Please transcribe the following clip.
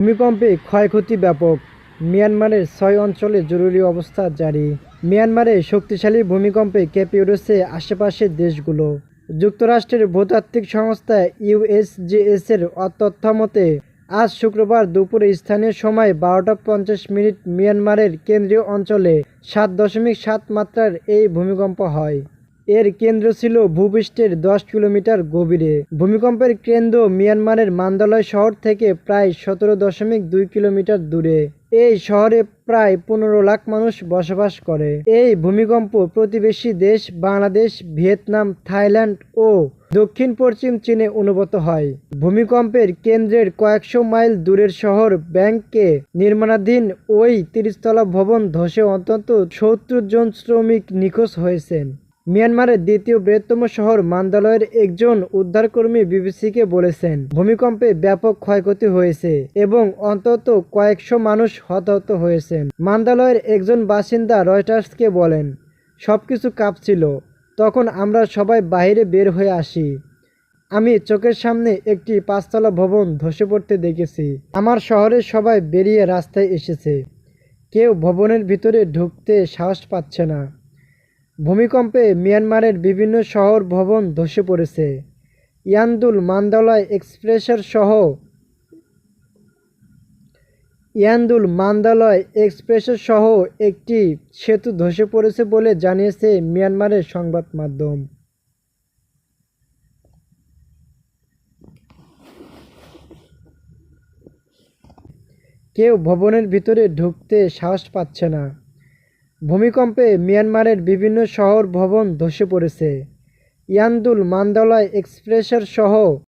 ভূমিকম্পে ক্ষয়ক্ষতি ব্যাপক, মিয়ানমারের ৬ অঞ্চলে জরুরি অবস্থা জারি। মিয়ানমারে শক্তিশালী ভূমিকম্পে কেঁপে উঠেছে আশেপাশের দেশগুলো। যুক্তরাষ্ট্রের ভূতাত্ত্বিক সংস্থা ইউএসজিএস-এর তথ্যমতে আজ শুক্রবার দুপুরে স্থানীয় সময় ১২টা ৫০ মিয়ানমারের কেন্দ্রীয় অঞ্চলে ৭.৭ মাত্রার এই ভূমিকম্প হয়। এর কেন্দ্র ছিল ভূপৃষ্ঠের ১০ কিলোমিটার গভীরে। ভূমিকম্পের কেন্দ্র মিয়ানমারের মান্দালয় শহর থেকে প্রায় ১৭.২ কিলোমিটার দূরে। এই শহরে প্রায় ১৫ লাখ মানুষ বসবাস করে। এই ভূমিকম্প প্রতিবেশী দেশ বাংলাদেশ, ভিয়েতনাম, থাইল্যান্ড ও দক্ষিণ পশ্চিম চীনে অনুভূত হয়। ভূমিকম্পের কেন্দ্রের কয়েকশো মাইল দূরের শহর ব্যাংকে নির্মাণাধীন ওই ৩০ তলা ভবন ধসে অন্তত ৭০ জন শ্রমিক নিখোঁজ হয়েছেন। মিয়ানমারের দ্বিতীয় বৃহত্তম শহর মান্দালয়ের একজন উদ্ধারকর্মী বিবিসিকে বলেছেন, ভূমিকম্পে ব্যাপক ক্ষয়ক্ষতি হয়েছে এবং অন্তত কয়েকশো মানুষ হতাহত হয়েছেন। মান্দালয়ের একজন বাসিন্দা রয়টার্সকে বলেন, সবকিছু কাঁপছিল। তখন আমরা সবাই বাইরে বের হয়ে আসি। আমি চোখের সামনে একটি ৫ তলা ভবন ধসে পড়তে দেখেছি। আমার শহরের সবাই বেরিয়ে রাস্তায় এসেছে। কেউ ভবনের ভিতরে ঢুকতে সাহস পাচ্ছে না। ভূমিকম্পে মিয়ানমারের বিভিন্ন শহর ভবন ধসে পড়েছে। ইয়ান্দুল মান্দালয় এক্সপ্রেসের সহ একটি সেতু ধসে পড়েছে বলে জানিয়েছে মিয়ানমারের সংবাদ মাধ্যম। কেউ ভবনের ভিতরে ঢুকতে সাহস পাচ্ছে না। ভূমিকম্পে মিয়ানমারের বিভিন্ন শহর ভবন ধসে পড়েছে। ইয়ান্দুল মান্দালয় এক্সপ্রেসের সহ